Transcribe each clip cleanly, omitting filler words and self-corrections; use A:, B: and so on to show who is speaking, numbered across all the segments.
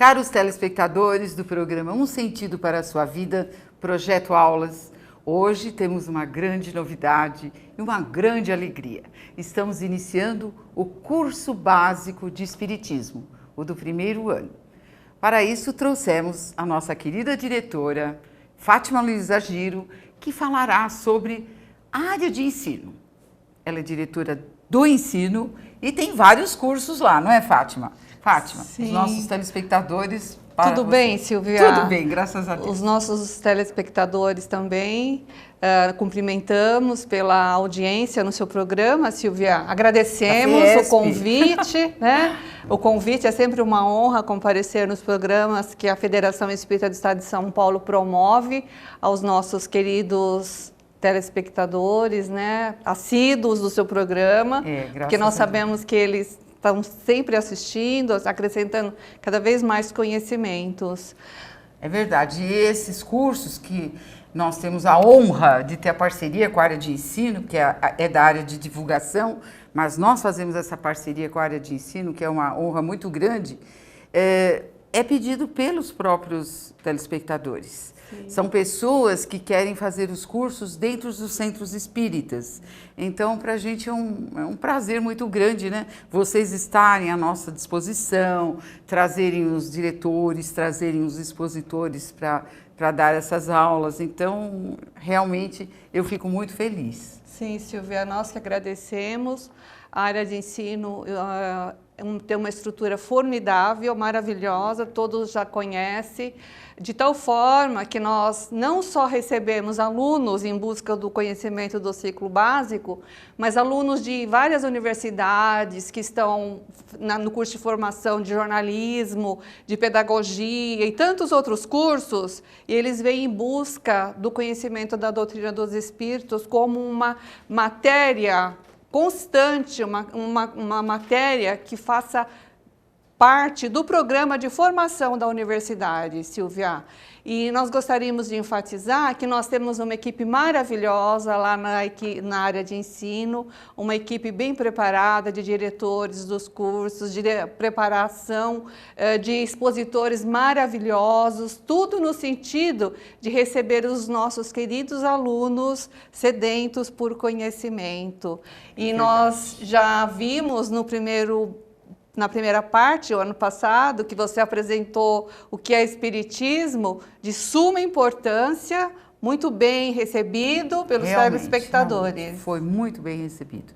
A: Caros telespectadores do programa Um Sentido para a Sua Vida, Projeto Aulas, hoje temos uma grande novidade e uma grande alegria. Estamos iniciando o curso básico de Espiritismo, o do primeiro ano. Para isso, trouxemos a nossa querida diretora, Fátima Luiza Giro, que falará sobre a área de ensino. Ela é diretora do ensino e tem vários cursos lá, não é, Fátima? Fátima,
B: Sim.
A: Os nossos telespectadores...
B: Tudo bem, Silvia?
A: Tudo bem, graças a Deus.
B: Os nossos telespectadores também, cumprimentamos pela audiência no seu programa, Silvia. Agradecemos o convite, né? O convite é sempre uma honra comparecer nos programas que a Federação Espírita do Estado de São Paulo promove aos nossos queridos telespectadores, né? Assíduos do seu programa, porque nós sabemos que eles estão sempre assistindo, acrescentando cada vez mais conhecimentos.
A: É verdade. E esses cursos que nós temos a honra de ter a parceria com a área de ensino, que é da área de divulgação, mas nós fazemos essa parceria com a área de ensino, que é uma honra muito grande, é pedido pelos próprios telespectadores. Sim. São pessoas que querem fazer os cursos dentro dos centros espíritas. Então, para a gente é um prazer muito grande, né? Vocês estarem à nossa disposição, trazerem os diretores, trazerem os expositores para dar essas aulas. Então, realmente, eu fico muito feliz.
B: Sim, Silvia, nós que agradecemos. A área de ensino tem uma estrutura formidável, maravilhosa, todos já conhecem, de tal forma que nós não só recebemos alunos em busca do conhecimento do ciclo básico, mas alunos de várias universidades que estão no curso de formação de jornalismo, de pedagogia e tantos outros cursos, e eles vêm em busca do conhecimento da doutrina dos espíritos como uma matéria constante, uma matéria que faça parte do programa de formação da universidade, Silvia. E nós gostaríamos de enfatizar que nós temos uma equipe maravilhosa lá na área de ensino, uma equipe bem preparada de diretores dos cursos, de preparação de expositores maravilhosos, tudo no sentido de receber os nossos queridos alunos sedentos por conhecimento. E nós já vimos na primeira parte, o ano passado, que você apresentou o que é espiritismo, de suma importância, muito bem recebido pelos telespectadores.
A: Foi muito bem recebido.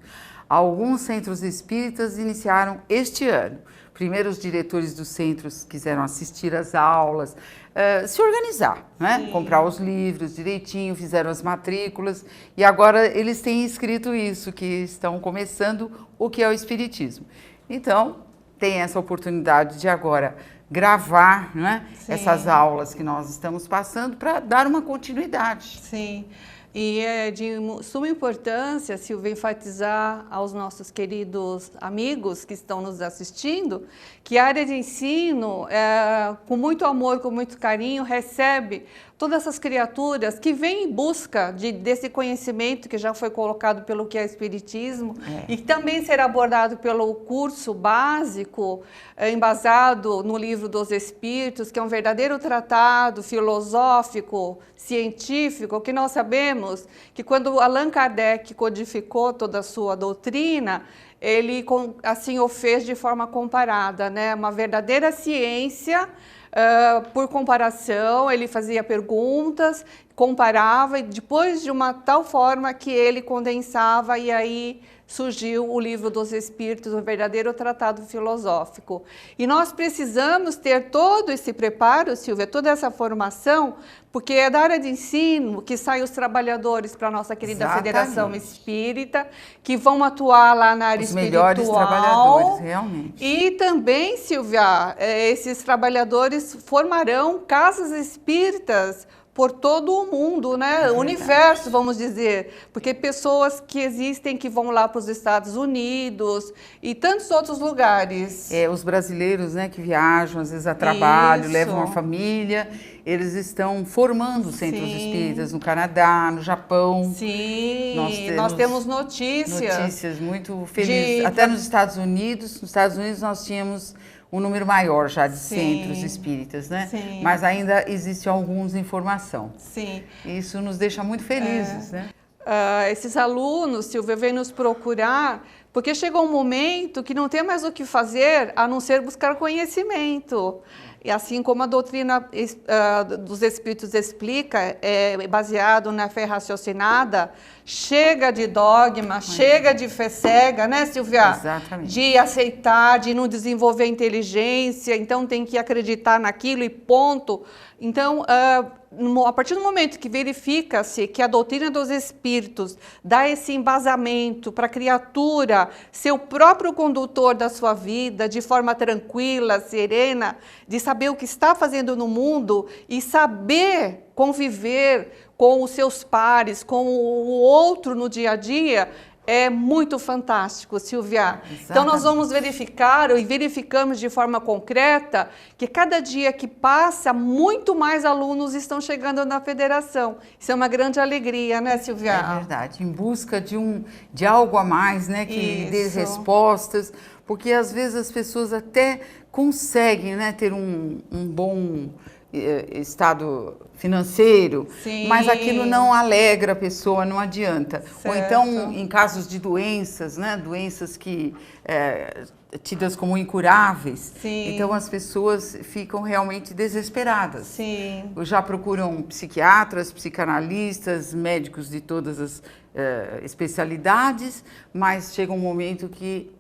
A: Alguns centros espíritas iniciaram este ano. Primeiro, os diretores dos centros quiseram assistir às aulas, se organizar, né? Sim. Comprar os livros direitinho, fizeram as matrículas e agora eles têm escrito isso, que estão começando o que é o espiritismo. Então, tem essa oportunidade de agora gravar, né, essas aulas que nós estamos passando para dar uma continuidade.
B: Sim, e é de suma importância, Silvia, enfatizar aos nossos queridos amigos que estão nos assistindo, que a área de ensino, com muito amor, com muito carinho, recebe todas essas criaturas que vêm em busca desse conhecimento que já foi colocado pelo que é Espiritismo e também será abordado pelo curso básico, embasado no Livro dos Espíritos, que é um verdadeiro tratado filosófico, científico, que nós sabemos que quando Allan Kardec codificou toda a sua doutrina, ele assim o fez de forma comparada, né? Uma verdadeira ciência. Por comparação, ele fazia perguntas, comparava e depois de uma tal forma que ele condensava e aí surgiu o Livro dos Espíritos, um verdadeiro tratado filosófico. E nós precisamos ter todo esse preparo, Silvia, toda essa formação, porque é da área de ensino que saem os trabalhadores para a nossa querida Federação Espírita, que vão atuar lá na área espiritual. Os melhores trabalhadores, realmente. E também, Silvia, esses trabalhadores formarão casas espíritas por todo o mundo, né? O universo, vamos dizer, porque pessoas que existem que vão lá para os Estados Unidos e tantos outros lugares.
A: Os brasileiros, né, que viajam às vezes a trabalho, levam a família, eles estão formando centros espíritas no Canadá, no Japão.
B: Sim, nós temos notícias.
A: Notícias muito felizes. Até nos Estados Unidos nós tínhamos um número maior já de
B: Sim.
A: centros espíritas, né?
B: Sim.
A: Mas ainda existe alguns em formação.
B: Sim.
A: Isso nos deixa muito felizes, né?
B: Esses alunos, Silvia, vêm nos procurar porque chegou um momento que não tem mais o que fazer a não ser buscar conhecimento. E assim como a doutrina dos Espíritos explica, é baseado na fé raciocinada, chega de dogma, chega de fé cega, né, Silvia?
A: Exatamente.
B: De aceitar, de não desenvolver inteligência, então tem que acreditar naquilo e ponto. Então, a partir do momento que verifica-se que a doutrina dos Espíritos dá esse embasamento para a criatura ser o próprio condutor da sua vida, de forma tranquila, serena, de saber o que está fazendo no mundo e saber conviver com os seus pares, com o outro no dia a dia, é muito fantástico, Silvia.
A: Exatamente.
B: Então, nós vamos verificar e verificamos de forma concreta que cada dia que passa, muito mais alunos estão chegando na federação. Isso é uma grande alegria, né, Silvia?
A: É verdade, em busca de algo a mais, né, que dê
B: Isso.
A: respostas, porque às vezes as pessoas até conseguem, né, ter um bom estado financeiro,
B: Sim.
A: mas aquilo não alegra a pessoa, não adianta.
B: Certo.
A: Ou então, em casos de doenças, né, doenças que tidas como incuráveis,
B: Sim.
A: então as pessoas ficam realmente desesperadas.
B: Sim.
A: Já procuram psiquiatras, psicanalistas, médicos de todas as especialidades, mas chega um momento que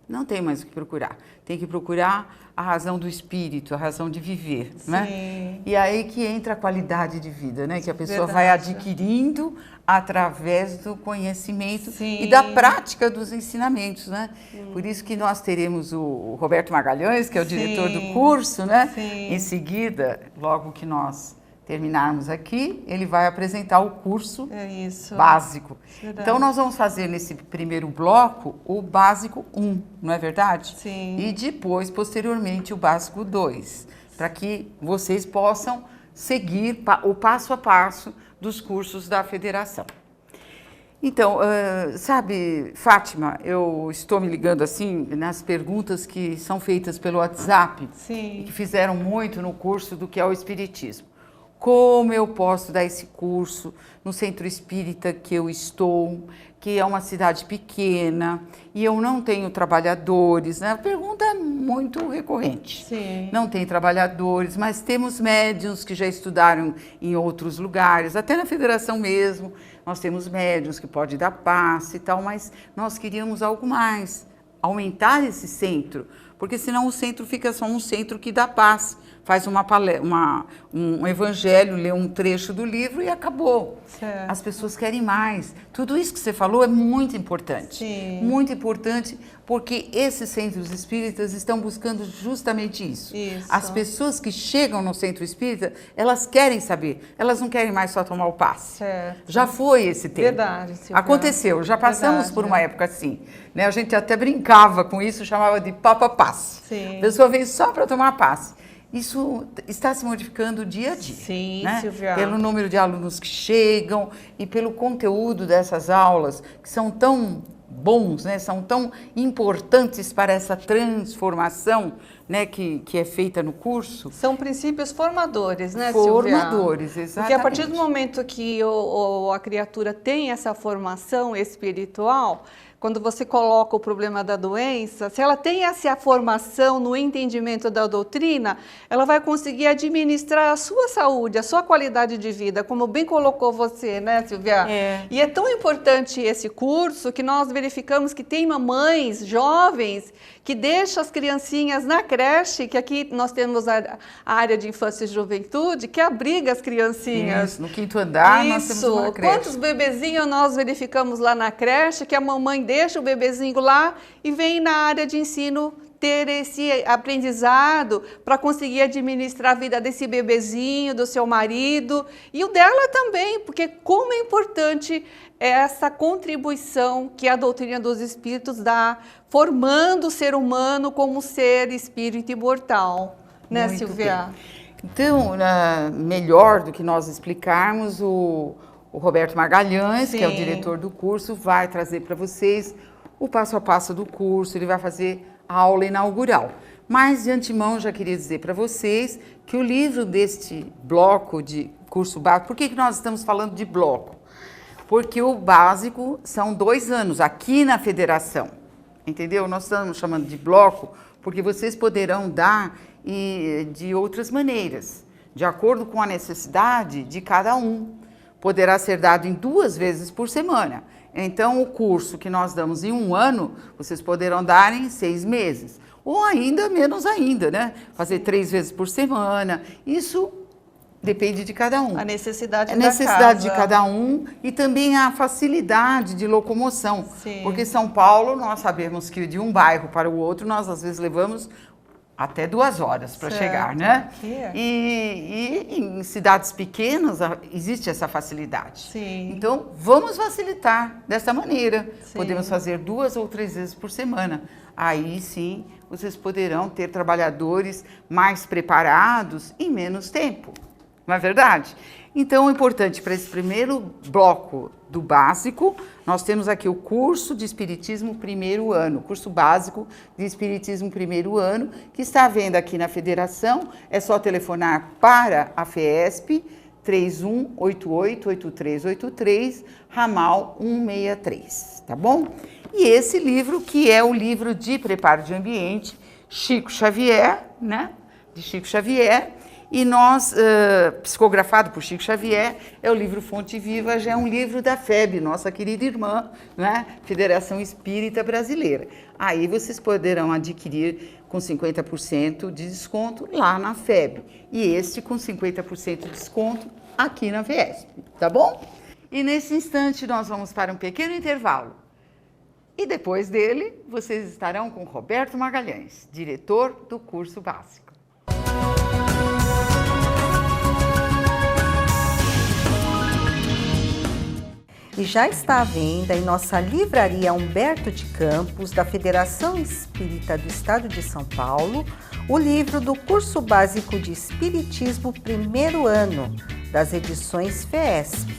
A: não tem mais o que procurar. Tem que procurar a razão do espírito, a razão de viver, né?
B: Sim.
A: E aí que entra a qualidade de vida, né? Que a pessoa vai
B: Verdade.
A: adquirindo através do conhecimento
B: Sim.
A: e da prática dos ensinamentos, né? Por isso que nós teremos o Roberto Magalhães, que é o diretor
B: Sim.
A: do curso, né?
B: Sim.
A: Em seguida, logo que nós terminarmos aqui, ele vai apresentar o curso
B: É isso.
A: básico.
B: Verdade.
A: Então, nós vamos fazer nesse primeiro bloco o básico 1, não é verdade?
B: Sim.
A: E depois, posteriormente, o básico 2, para que vocês possam seguir o passo a passo dos cursos da federação. Então, sabe, Fátima, eu estou me ligando assim nas perguntas que são feitas pelo WhatsApp
B: Sim.
A: e que fizeram muito no curso do que é o Espiritismo. Como eu posso dar esse curso no centro espírita que eu estou, que é uma cidade pequena e eu não tenho trabalhadores, né? A pergunta é muito recorrente.
B: Sim.
A: Não tem trabalhadores, mas temos médiuns que já estudaram em outros lugares, até na federação mesmo, nós temos médiuns que podem dar passe e tal, mas nós queríamos algo mais, aumentar esse centro, porque senão o centro fica só um centro que dá passe. Faz um evangelho, lê um trecho do livro e acabou.
B: Certo.
A: As pessoas querem mais. Tudo isso que você falou é muito importante.
B: Sim.
A: Muito importante, porque esses centros espíritas estão buscando justamente isso.
B: Isso.
A: As pessoas que chegam no centro espírita, elas querem saber, elas não querem mais só tomar o passe.
B: Certo.
A: Já foi esse tempo.
B: Verdade, Silvia.
A: Aconteceu, já passamos
B: Verdade,
A: por uma época assim. Né? A gente até brincava com isso, chamava de papa-passe.
B: Sim.
A: A pessoa vem só para tomar passe. Isso está se modificando dia a dia.
B: Sim,
A: né?
B: Silvia.
A: Pelo número de alunos que chegam e pelo conteúdo dessas aulas, que são tão bons, né? São tão importantes para essa transformação, né? que é feita no curso.
B: São princípios formadores, né, Silvia?
A: Formadores, exatamente.
B: Porque a partir do momento que a criatura tem essa formação espiritual, quando você coloca o problema da doença, se ela tem essa formação no entendimento da doutrina, ela vai conseguir administrar a sua saúde, a sua qualidade de vida, como bem colocou você, né, Silvia?
A: É.
B: E é tão importante esse curso que nós verificamos que tem mamães jovens que deixam as criancinhas na creche, que aqui nós temos a área de infância e juventude, que abriga as criancinhas.
A: Isso, no 5º andar nós temos uma creche.
B: Quantos bebezinhos nós verificamos lá na creche, que a mamãe deixa o bebezinho lá e vem na área de ensino ter esse aprendizado para conseguir administrar a vida desse bebezinho, do seu marido e o dela também, porque como é importante essa contribuição que a doutrina dos espíritos dá, formando o ser humano como ser espírito imortal, né,
A: Muito
B: Silvia?
A: bem. Então, melhor do que nós explicarmos, o Roberto Magalhães,
B: Sim.
A: que é o diretor do curso, vai trazer para vocês o passo a passo do curso, ele vai fazer a aula inaugural. Mas de antemão já queria dizer para vocês que o livro deste bloco de curso básico, por que nós estamos falando de bloco? Porque o básico são 2 anos aqui na federação, entendeu? Nós estamos chamando de bloco porque vocês poderão dar de outras maneiras, de acordo com a necessidade de cada um. Poderá ser dado em 2 vezes por semana. Então, o curso que nós damos em 1 ano, vocês poderão dar em 6 meses. Ou ainda, menos ainda, né? Fazer 3 vezes por semana. Isso depende de cada um.
B: A necessidade da
A: necessidade
B: casa.
A: de cada um e também a facilidade de locomoção.
B: Sim.
A: Porque São Paulo, nós sabemos que de um bairro para o outro, nós às vezes levamos até 2 horas para chegar, né? E em cidades pequenas existe essa facilidade.
B: Sim.
A: Então, vamos facilitar dessa maneira.
B: Sim.
A: Podemos fazer 2 ou 3 vezes por semana. Aí sim, vocês poderão ter trabalhadores mais preparados em menos tempo. Não é verdade? Então, o importante para esse primeiro bloco do básico, nós temos aqui o curso de Espiritismo 1º ano, curso básico de Espiritismo 1º ano, que está à venda aqui na Federação. É só telefonar para a FESP, 3188-8383, ramal 163, tá bom? E esse livro, que é o livro de preparo de ambiente, Chico Xavier, né? De Chico Xavier. E nós, psicografado por Chico Xavier, é o livro Fonte Viva, já é um livro da FEB, nossa querida irmã, né? Federação Espírita Brasileira. Aí vocês poderão adquirir com 50% de desconto lá na FEB. E este com 50% de desconto aqui na VESP, tá bom? E nesse instante nós vamos para um pequeno intervalo. E depois dele, vocês estarão com Roberto Magalhães, diretor do curso básico.
C: E já está à venda em nossa livraria Humberto de Campos, da Federação Espírita do Estado de São Paulo, o livro do curso básico de Espiritismo 1º ano, das edições FESP.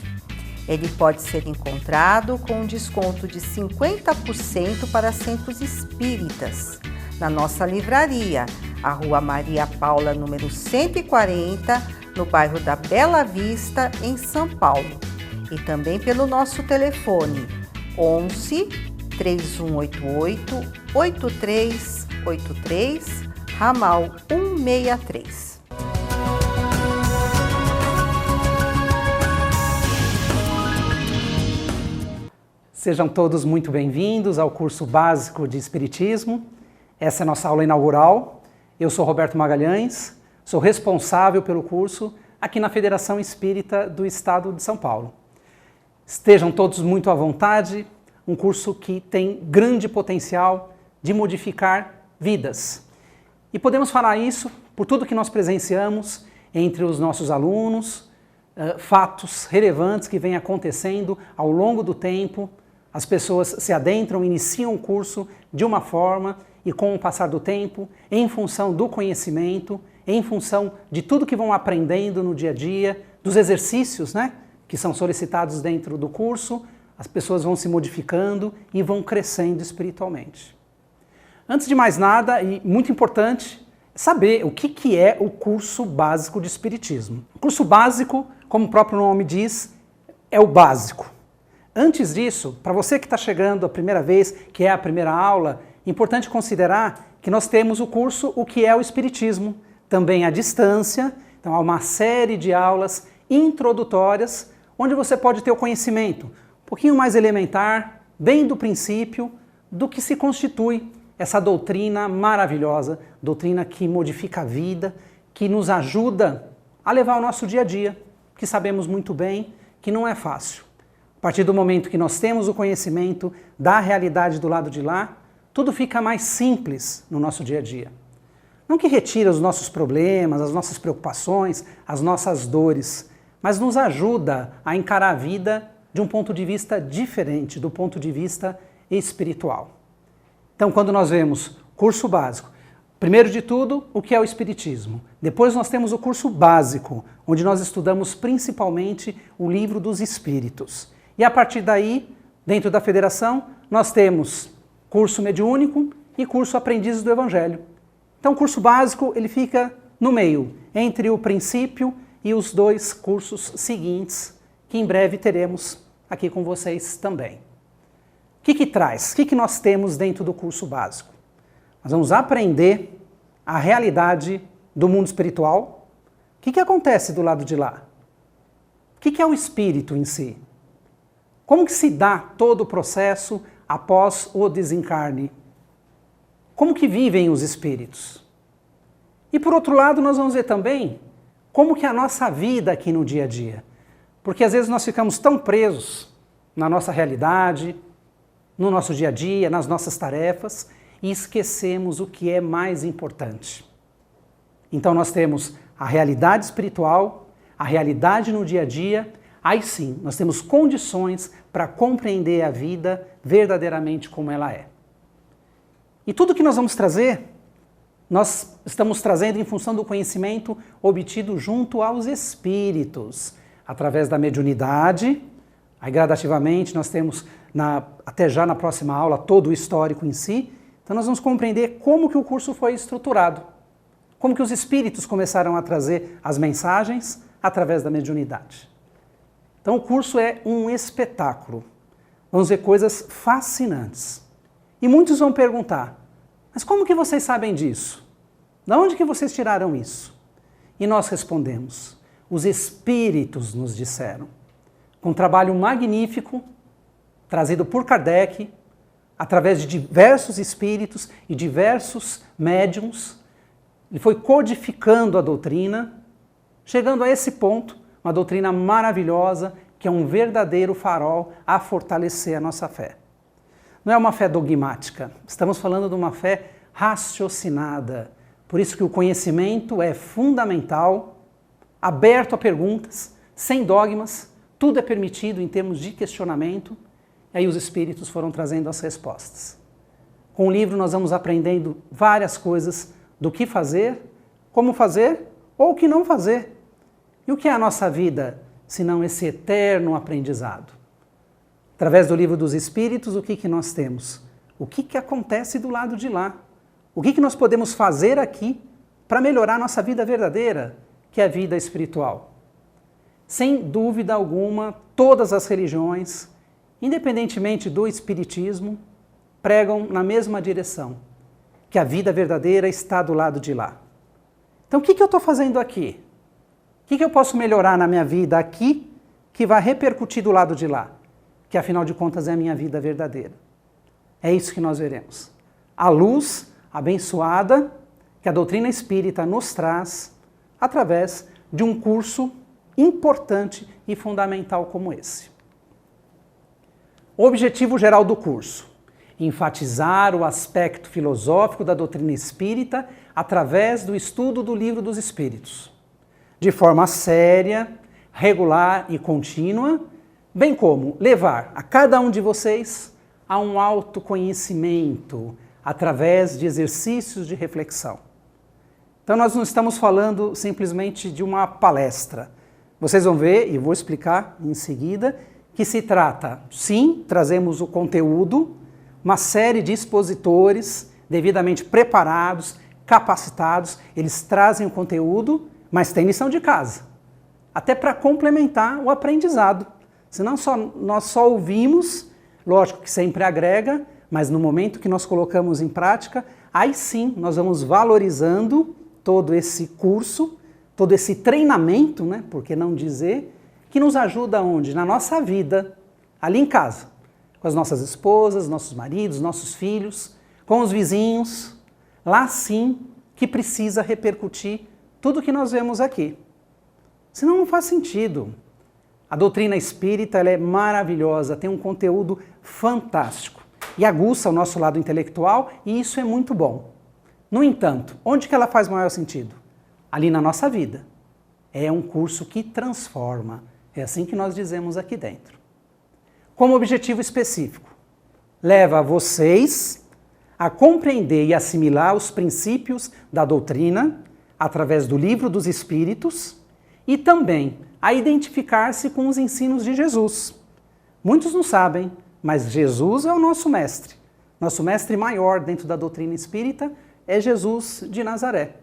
C: Ele pode ser encontrado com um desconto de 50% para centros espíritas, na nossa livraria, a Rua Maria Paula, número 140, no bairro da Bela Vista, em São Paulo. E também pelo nosso telefone 11 3188 8383, ramal 163.
D: Sejam todos muito bem-vindos ao curso básico de Espiritismo. Essa é a nossa aula inaugural. Eu sou Roberto Magalhães, sou responsável pelo curso aqui na Federação Espírita do Estado de São Paulo. Estejam todos muito à vontade, um curso que tem grande potencial de modificar vidas. E podemos falar isso por tudo que nós presenciamos entre os nossos alunos, fatos relevantes que vêm acontecendo ao longo do tempo. As pessoas se adentram, iniciam o curso de uma forma e com o passar do tempo, em função do conhecimento, em função de tudo que vão aprendendo no dia a dia, dos exercícios, né, que são solicitados dentro do curso, as pessoas vão se modificando e vão crescendo espiritualmente. Antes de mais nada, e muito importante, saber o que é o curso básico de Espiritismo. O curso básico, como o próprio nome diz, é o básico. Antes disso, para você que está chegando a primeira vez, que é a primeira aula, é importante considerar que nós temos o curso O que é o Espiritismo, também à distância. Então há uma série de aulas introdutórias, onde você pode ter o conhecimento um pouquinho mais elementar, bem do princípio, do que se constitui essa doutrina maravilhosa, doutrina que modifica a vida, que nos ajuda a levar o nosso dia a dia, que sabemos muito bem que não é fácil. A partir do momento que nós temos o conhecimento da realidade do lado de lá, tudo fica mais simples no nosso dia a dia. Não que retira os nossos problemas, as nossas preocupações, as nossas dores, mas nos ajuda a encarar a vida de um ponto de vista diferente, do ponto de vista espiritual. Então, quando nós vemos curso básico, primeiro de tudo, o que é o Espiritismo. Depois nós temos o curso básico, onde nós estudamos principalmente o Livro dos Espíritos. E a partir daí, dentro da federação, nós temos curso mediúnico e curso Aprendizes do Evangelho. Então o curso básico ele fica no meio, entre o princípio e os 2 cursos seguintes, que em breve teremos aqui com vocês também. O que traz? O que nós temos dentro do curso básico? Nós vamos aprender a realidade do mundo espiritual. O que acontece do lado de lá? O que é o espírito em si? Como que se dá todo o processo após o desencarne? Como que vivem os espíritos? E por outro lado, nós vamos ver também como que é a nossa vida aqui no dia a dia. Porque às vezes nós ficamos tão presos na nossa realidade, no nosso dia a dia, nas nossas tarefas, e esquecemos o que é mais importante. Então nós temos a realidade espiritual, a realidade no dia a dia, aí sim, nós temos condições para compreender a vida verdadeiramente como ela é. E tudo que nós vamos trazer, nós estamos trazendo em função do conhecimento obtido junto aos espíritos, através da mediunidade. Aí gradativamente nós temos, até já na próxima aula, todo o histórico em si. Então nós vamos compreender como que o curso foi estruturado, como que os espíritos começaram a trazer as mensagens através da mediunidade. Então o curso é um espetáculo. Vamos ver coisas fascinantes. E muitos vão perguntar, mas como que vocês sabem disso? De onde que vocês tiraram isso? E nós respondemos, os espíritos nos disseram. Com um trabalho magnífico, trazido por Kardec, através de diversos espíritos e diversos médiums, ele foi codificando a doutrina, chegando a esse ponto, uma doutrina maravilhosa, que é um verdadeiro farol a fortalecer a nossa fé. Não é uma fé dogmática, estamos falando de uma fé raciocinada. Por isso que o conhecimento é fundamental, aberto a perguntas, sem dogmas, tudo é permitido em termos de questionamento, e aí os espíritos foram trazendo as respostas. Com o livro nós vamos aprendendo várias coisas do que fazer, como fazer ou o que não fazer. E o que é a nossa vida, senão esse eterno aprendizado? Através do livro dos Espíritos, o que nós temos? O que acontece do lado de lá? O que nós podemos fazer aqui para melhorar a nossa vida verdadeira, que é a vida espiritual? Sem dúvida alguma, todas as religiões, independentemente do espiritismo, pregam na mesma direção, que a vida verdadeira está do lado de lá. Então o que eu estou fazendo aqui? O que eu posso melhorar na minha vida aqui que vai repercutir do lado de lá? Que afinal de contas é a minha vida verdadeira. É isso que nós veremos. A luz abençoada que a doutrina espírita nos traz através de um curso importante e fundamental como esse. O objetivo geral do curso: enfatizar o aspecto filosófico da doutrina espírita através do estudo do Livro dos Espíritos, de forma séria, regular e contínua, bem como levar a cada um de vocês a um autoconhecimento através de exercícios de reflexão. Então nós não estamos falando simplesmente de uma palestra. Vocês vão ver, e vou explicar em seguida, que se trata, sim, trazemos o conteúdo, uma série de expositores devidamente preparados, capacitados, eles trazem o conteúdo, mas tem lição de casa, até para complementar o aprendizado. Senão nós só ouvimos, lógico que sempre agrega, mas no momento que nós colocamos em prática, aí sim nós vamos valorizando todo esse curso, todo esse treinamento, né, por que não dizer, que nos ajuda onde? Na nossa vida, ali em casa, com as nossas esposas, nossos maridos, nossos filhos, com os vizinhos, lá sim que precisa repercutir tudo que nós vemos aqui. Senão não faz sentido. A doutrina espírita ela é maravilhosa, tem um conteúdo fantástico e aguça o nosso lado intelectual e isso é muito bom. No entanto, onde que ela faz maior sentido? Ali na nossa vida. É um curso que transforma, é assim que nós dizemos aqui dentro. Como objetivo específico, leva vocês a compreender e assimilar os princípios da doutrina através do Livro dos Espíritos e também a identificar-se com os ensinos de Jesus. Muitos não sabem, mas Jesus é o nosso mestre maior dentro da doutrina espírita, é Jesus de Nazaré.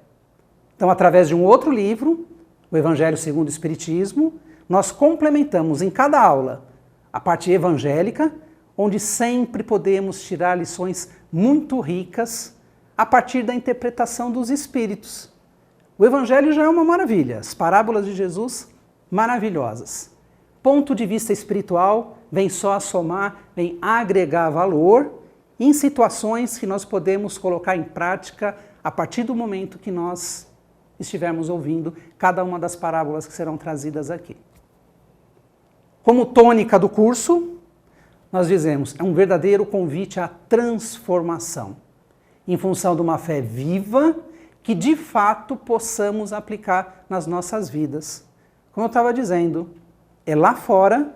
D: Então, através de um outro livro, o Evangelho segundo o Espiritismo, nós complementamos em cada aula a parte evangélica, onde sempre podemos tirar lições muito ricas a partir da interpretação dos Espíritos. O Evangelho já é uma maravilha, as parábolas de Jesus maravilhosas. Ponto de vista espiritual vem só a somar, vem agregar valor em situações que nós podemos colocar em prática a partir do momento que nós estivermos ouvindo cada uma das parábolas que serão trazidas aqui. Como tônica do curso, nós dizemos, é um verdadeiro convite à transformação, em função de uma fé viva que de fato possamos aplicar nas nossas vidas. Como eu estava dizendo, é lá fora,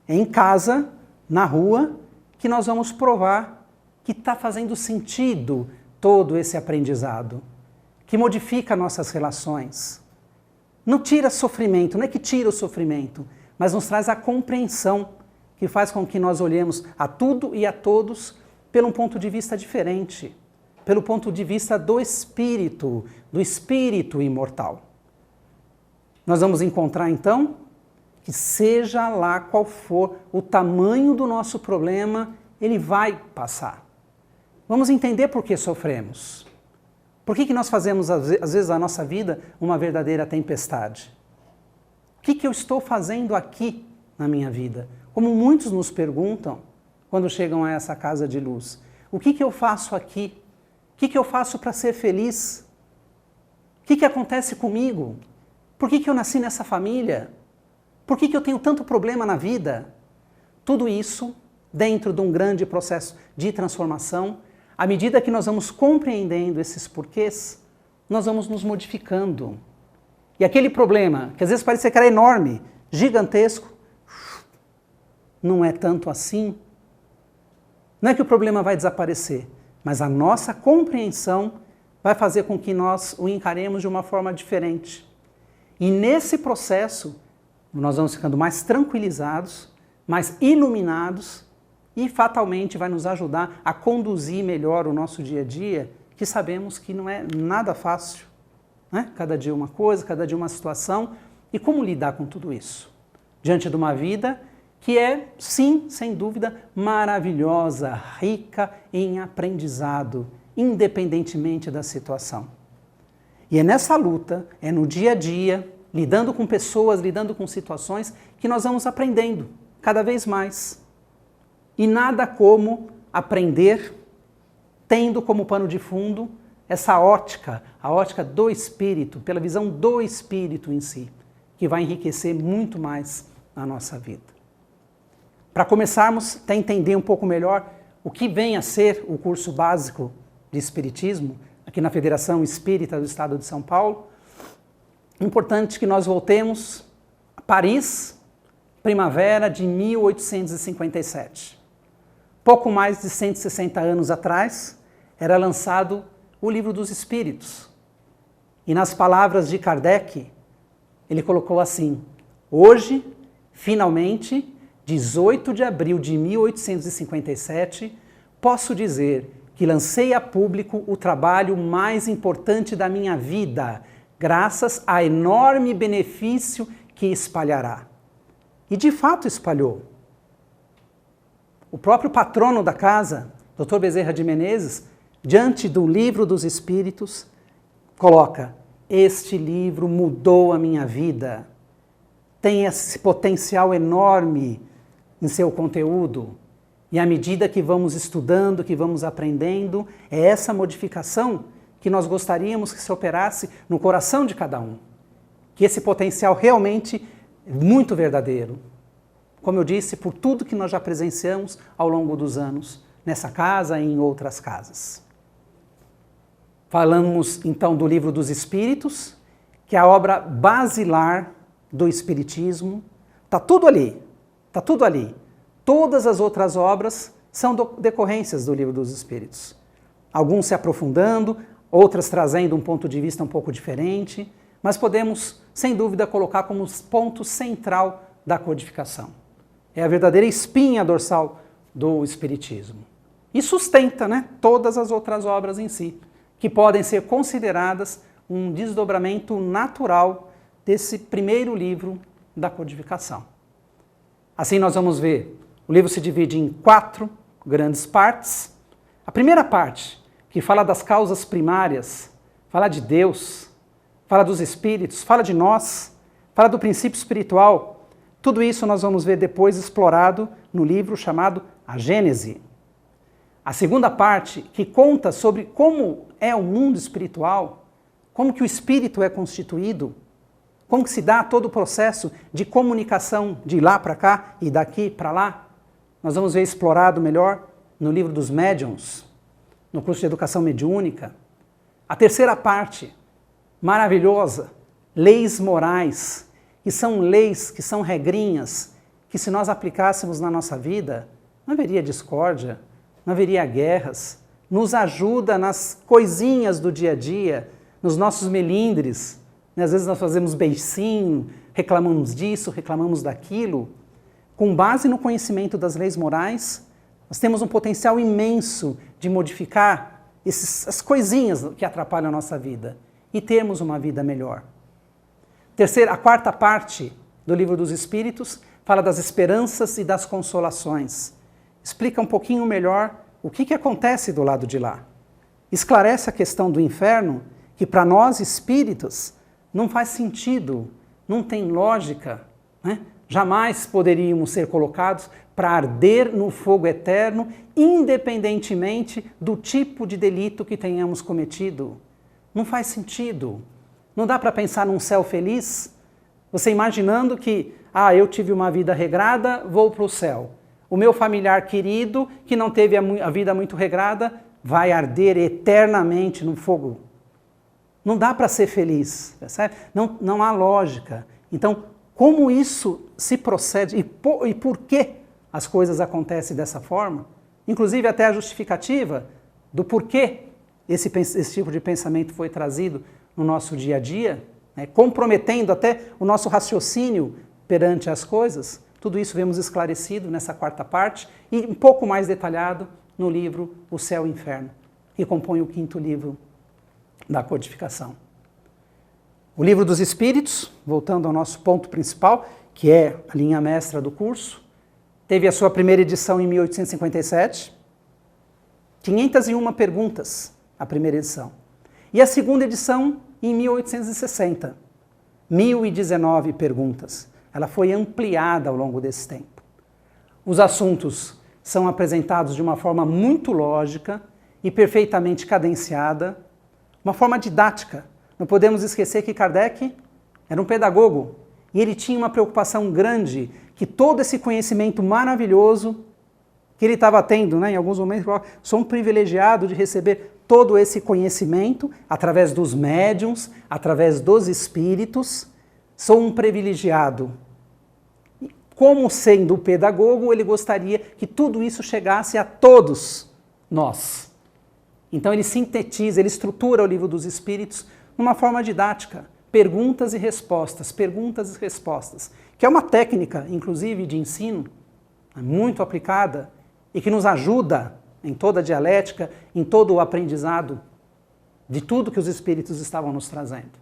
D: é em casa, na rua, que nós vamos provar que está fazendo sentido todo esse aprendizado, que modifica nossas relações. Não tira sofrimento, não é que tira o sofrimento, mas nos traz a compreensão que faz com que nós olhemos a tudo e a todos pelo um ponto de vista diferente, pelo ponto de vista do espírito imortal. Nós vamos encontrar então que seja lá qual for o tamanho do nosso problema, ele vai passar. Vamos entender por que sofremos. Por que nós fazemos, às vezes, da nossa vida uma verdadeira tempestade? O que eu estou fazendo aqui na minha vida? Como muitos nos perguntam quando chegam a essa casa de luz. O que eu faço aqui? O que eu faço para ser feliz? O que acontece comigo? Por que eu nasci nessa família? Por que eu tenho tanto problema na vida? Tudo isso dentro de um grande processo de transformação. À medida que nós vamos compreendendo esses porquês, nós vamos nos modificando. E aquele problema, que às vezes parecia que era enorme, gigantesco, não é tanto assim. Não é que o problema vai desaparecer, mas a nossa compreensão vai fazer com que nós o encaremos de uma forma diferente. E nesse processo, nós vamos ficando mais tranquilizados, mais iluminados e fatalmente vai nos ajudar a conduzir melhor o nosso dia a dia, que sabemos que não é nada fácil, né? Cada dia uma coisa, cada dia uma situação. E como lidar com tudo isso? Diante de uma vida que é, sim, sem dúvida, maravilhosa, rica em aprendizado, independentemente da situação. E é nessa luta, é no dia a dia, lidando com pessoas, lidando com situações, que nós vamos aprendendo cada vez mais. E nada como aprender tendo como pano de fundo essa ótica, a ótica do espírito, pela visão do espírito em si, que vai enriquecer muito mais a nossa vida. Para começarmos a entender um pouco melhor o que vem a ser o curso básico de Espiritismo, aqui na Federação Espírita do Estado de São Paulo, é importante que nós voltemos a Paris, primavera de 1857. Pouco mais de 160 anos atrás, era lançado o Livro dos Espíritos. E nas palavras de Kardec, ele colocou assim: hoje, finalmente, 18 de abril de 1857, posso dizer que lancei a público o trabalho mais importante da minha vida, graças a enorme benefício que espalhará. E de fato espalhou. O próprio patrono da casa, Dr. Bezerra de Menezes, diante do Livro dos Espíritos, coloca: este livro mudou a minha vida. Tem esse potencial enorme em seu conteúdo. E à medida que vamos estudando, que vamos aprendendo, é essa modificação que nós gostaríamos que se operasse no coração de cada um. Que esse potencial realmente é muito verdadeiro. Como eu disse, por tudo que nós já presenciamos ao longo dos anos, nessa casa e em outras casas. Falamos então do Livro dos Espíritos, que é a obra basilar do Espiritismo. Está tudo ali, está tudo ali. Todas as outras obras são decorrências do Livro dos Espíritos. Alguns se aprofundando, outras trazendo um ponto de vista um pouco diferente, mas podemos, sem dúvida, colocar como ponto central da codificação. É a verdadeira espinha dorsal do Espiritismo. E sustenta, né, todas as outras obras em si, que podem ser consideradas um desdobramento natural desse primeiro livro da codificação. Assim nós vamos ver, o livro se divide em 4 grandes partes. A primeira parte, que fala das causas primárias, fala de Deus, fala dos espíritos, fala de nós, fala do princípio espiritual. Tudo isso nós vamos ver depois explorado no livro chamado A Gênese. A segunda parte, que conta sobre como é o mundo espiritual, como que o espírito é constituído, como que se dá todo o processo de comunicação de lá para cá e daqui para lá. Nós vamos ver explorado melhor no livro dos médiuns, no curso de educação mediúnica. A terceira parte, maravilhosa, leis morais, que são leis, que são regrinhas, que se nós aplicássemos na nossa vida, não haveria discórdia, não haveria guerras, nos ajuda nas coisinhas do dia a dia, nos nossos melindres. Às vezes nós fazemos beicinho, reclamamos disso, reclamamos daquilo. Com base no conhecimento das leis morais, nós temos um potencial imenso de modificar essas coisinhas que atrapalham a nossa vida e termos uma vida melhor. A quarta parte do Livro dos Espíritos fala das esperanças e das consolações. Explica um pouquinho melhor o que acontece do lado de lá. Esclarece a questão do inferno, que para nós espíritas não faz sentido, não tem lógica, né? Jamais poderíamos ser colocados para arder no fogo eterno, independentemente do tipo de delito que tenhamos cometido. Não faz sentido. Não dá para pensar num céu feliz, você imaginando que, eu tive uma vida regrada, vou para o céu. O meu familiar querido, que não teve a vida muito regrada, vai arder eternamente no fogo. Não dá para ser feliz, percebe? Não há lógica. Então, como isso se procede e por que as coisas acontecem dessa forma? Inclusive até a justificativa do porquê esse tipo de pensamento foi trazido no nosso dia a dia, né, comprometendo até o nosso raciocínio perante as coisas. Tudo isso vemos esclarecido nessa quarta parte e um pouco mais detalhado no livro O Céu e o Inferno, que compõe o 5º livro da codificação. O Livro dos Espíritos, voltando ao nosso ponto principal, que é a linha mestra do curso, teve a sua primeira edição em 1857, 501 perguntas a primeira edição. E a segunda edição em 1860, 1019 perguntas. Ela foi ampliada ao longo desse tempo. Os assuntos são apresentados de uma forma muito lógica e perfeitamente cadenciada, uma forma didática. Não podemos esquecer que Kardec era um pedagogo e ele tinha uma preocupação grande que todo esse conhecimento maravilhoso que ele estava tendo, né, em alguns momentos, sou um privilegiado de receber todo esse conhecimento através dos médiuns, através dos espíritos, sou um privilegiado. Como sendo o pedagogo, ele gostaria que tudo isso chegasse a todos nós. Então ele sintetiza, ele estrutura o Livro dos Espíritos numa forma didática, perguntas e respostas, que é uma técnica, inclusive, de ensino, muito aplicada e que nos ajuda em toda a dialética, em todo o aprendizado de tudo que os Espíritos estavam nos trazendo.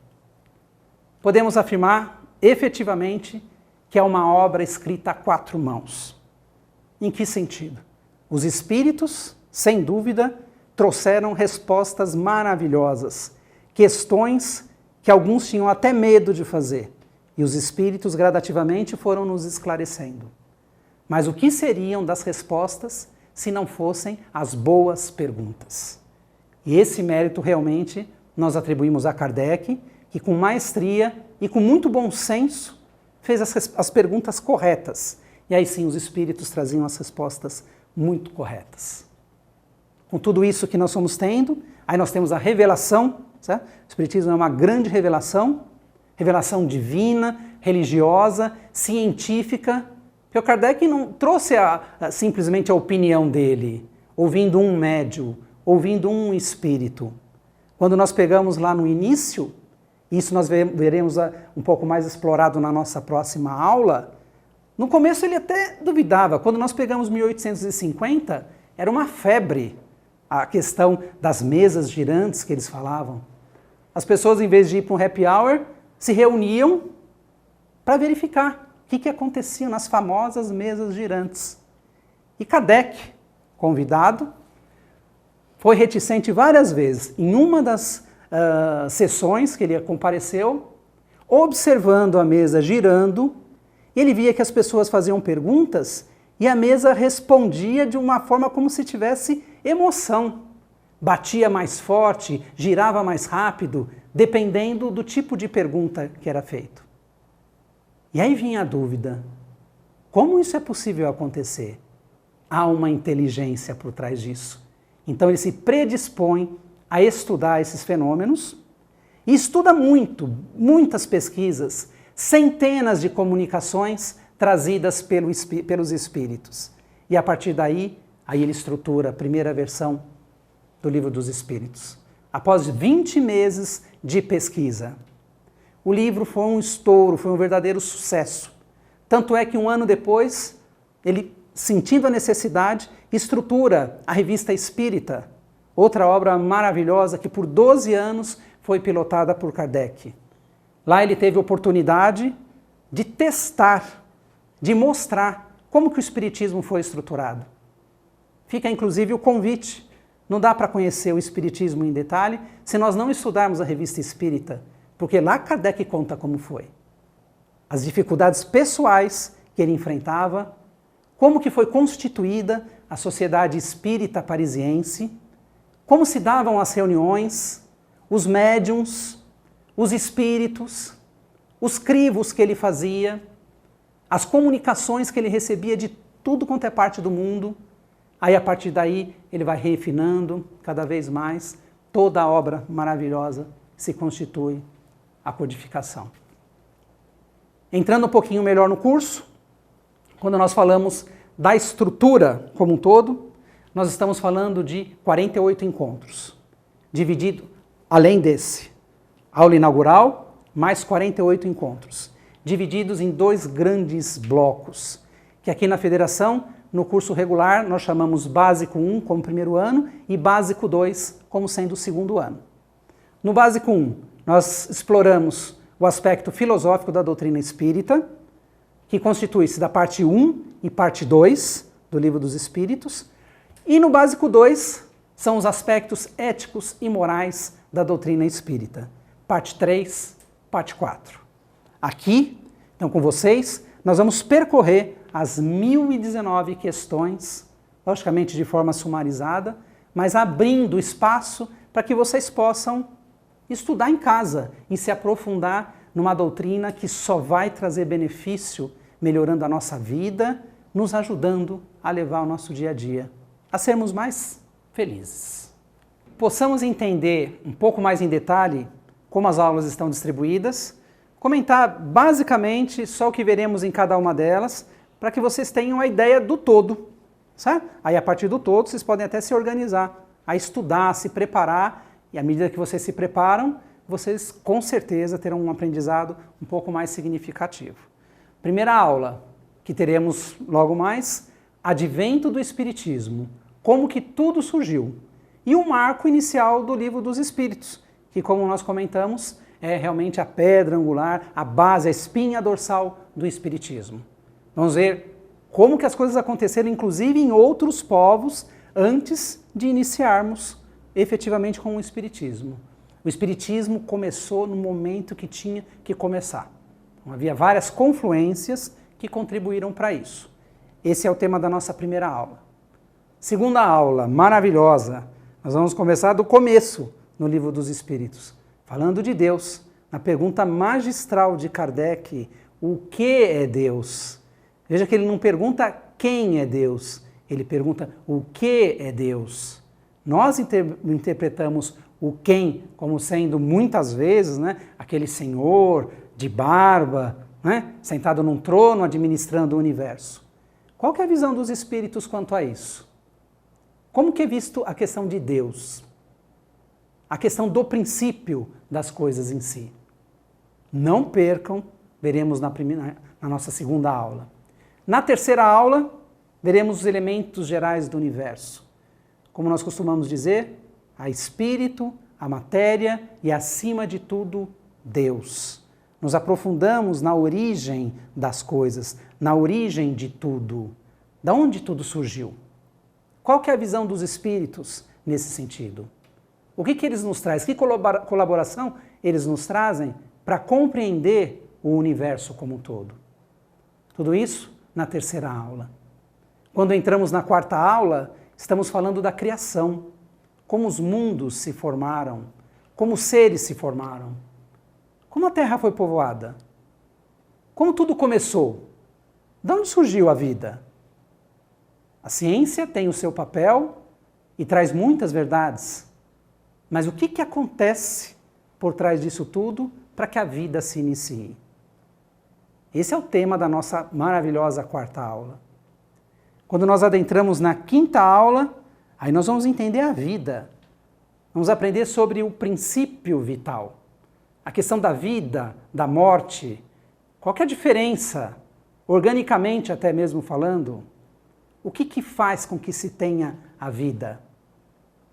D: Podemos afirmar, efetivamente, que é uma obra escrita a 4 mãos. Em que sentido? Os Espíritos, sem dúvida, trouxeram respostas maravilhosas, questões que alguns tinham até medo de fazer, e os Espíritos gradativamente foram nos esclarecendo. Mas o que seriam das respostas se não fossem as boas perguntas? E esse mérito realmente nós atribuímos a Kardec, que com maestria e com muito bom senso fez as perguntas corretas. E aí sim os Espíritos traziam as respostas muito corretas. Com tudo isso que nós estamos tendo, aí nós temos a revelação, certo? O Espiritismo é uma grande revelação, revelação divina, religiosa, científica, porque o Kardec não trouxe simplesmente a opinião dele, ouvindo um médium, ouvindo um espírito. Quando nós pegamos lá no início, isso nós veremos um pouco mais explorado na nossa próxima aula, no começo ele até duvidava. Quando nós pegamos 1850, era uma febre. a questão das mesas girantes que eles falavam. As pessoas, em vez de ir para um happy hour, se reuniam para verificar o que acontecia nas famosas mesas girantes. E Kardec, convidado, foi reticente várias vezes. Em uma das sessões que ele compareceu, observando a mesa girando, ele via que as pessoas faziam perguntas e a mesa respondia de uma forma como se tivesse emoção. Batia mais forte, girava mais rápido, dependendo do tipo de pergunta que era feito. E aí vinha a dúvida: como isso é possível acontecer? Há uma inteligência por trás disso. Então ele se predispõe a estudar esses fenômenos e estuda muitas pesquisas, centenas de comunicações trazidas pelos espíritos. E a partir daí, aí ele estrutura a primeira versão do Livro dos Espíritos. Após 20 meses de pesquisa, o livro foi um estouro, foi um verdadeiro sucesso. Tanto é que um ano depois, ele, sentindo a necessidade, estrutura a Revista Espírita, outra obra maravilhosa que por 12 anos foi pilotada por Kardec. Lá ele teve oportunidade de testar, de mostrar como que o Espiritismo foi estruturado. Fica inclusive o convite. Não dá para conhecer o Espiritismo em detalhe se nós não estudarmos a Revista Espírita, porque lá Kardec conta como foi. As dificuldades pessoais que ele enfrentava, como que foi constituída a Sociedade Espírita Parisiense, como se davam as reuniões, os médiuns, os espíritos, os crivos que ele fazia, as comunicações que ele recebia de tudo quanto é parte do mundo. Aí, a partir daí, ele vai refinando cada vez mais toda a obra maravilhosa que se constitui a codificação. Entrando um pouquinho melhor no curso, quando nós falamos da estrutura como um todo, nós estamos falando de 48 encontros, dividido, além desse, aula inaugural, mais 48 encontros, divididos em 2 grandes blocos, que aqui na Federação, no curso regular, nós chamamos Básico 1 como primeiro ano e Básico 2 como sendo o segundo ano. No Básico 1, nós exploramos o aspecto filosófico da doutrina espírita, que constitui-se da parte 1 e parte 2 do Livro dos Espíritos, e no Básico 2 são os aspectos éticos e morais da doutrina espírita, parte 3, parte 4. Aqui, então com vocês, nós vamos percorrer as 1019 questões, logicamente de forma sumarizada, mas abrindo espaço para que vocês possam estudar em casa e se aprofundar numa doutrina que só vai trazer benefício, melhorando a nossa vida, nos ajudando a levar o nosso dia a dia a sermos mais felizes. Possamos entender um pouco mais em detalhe como as aulas estão distribuídas, comentar basicamente só o que veremos em cada uma delas, para que vocês tenham a ideia do todo, certo? Aí a partir do todo vocês podem até se organizar, a estudar, a se preparar, e à medida que vocês se preparam, vocês com certeza terão um aprendizado um pouco mais significativo. Primeira aula, que teremos logo mais, Advento do Espiritismo, como que tudo surgiu, e o marco inicial do Livro dos Espíritos, que como nós comentamos, é realmente a pedra angular, a base, a espinha dorsal do Espiritismo. Vamos ver como que as coisas aconteceram, inclusive em outros povos, antes de iniciarmos efetivamente com o Espiritismo. O Espiritismo começou no momento que tinha que começar. Então, havia várias confluências que contribuíram para isso. Esse é o tema da nossa primeira aula. Segunda aula, maravilhosa. Nós vamos começar do começo no Livro dos Espíritos, falando de Deus, na pergunta magistral de Kardec, o que é Deus? Veja que ele não pergunta quem é Deus, ele pergunta o que é Deus. Nós interpretamos o quem como sendo muitas vezes, né, aquele senhor de barba, né, sentado num trono administrando o universo. Qual que é a visão dos espíritos quanto a isso? Como que é visto a questão de Deus? A questão do princípio das coisas em si. Não percam, veremos na nossa segunda aula. Na terceira aula, veremos os elementos gerais do universo. como nós costumamos dizer, há espírito, a matéria e, acima de tudo, Deus. Nos aprofundamos na origem das coisas, na origem de tudo. Da onde tudo surgiu? Qual que é a visão dos espíritos nesse sentido? O que eles nos trazem? Que colaboração eles nos trazem para compreender o universo como um todo? Tudo isso na terceira aula. Quando entramos na quarta aula, estamos falando da criação, como os mundos se formaram, como os seres se formaram, como a Terra foi povoada, como tudo começou, de onde surgiu a vida. A ciência tem o seu papel e traz muitas verdades, mas o que acontece por trás disso tudo para que a vida se inicie? Esse é o tema da nossa maravilhosa quarta aula. Quando nós adentramos na quinta aula, aí nós vamos entender a vida. Vamos aprender sobre o princípio vital. A questão da vida, da morte. Qual que é a diferença, organicamente até mesmo falando? O que faz com que se tenha a vida?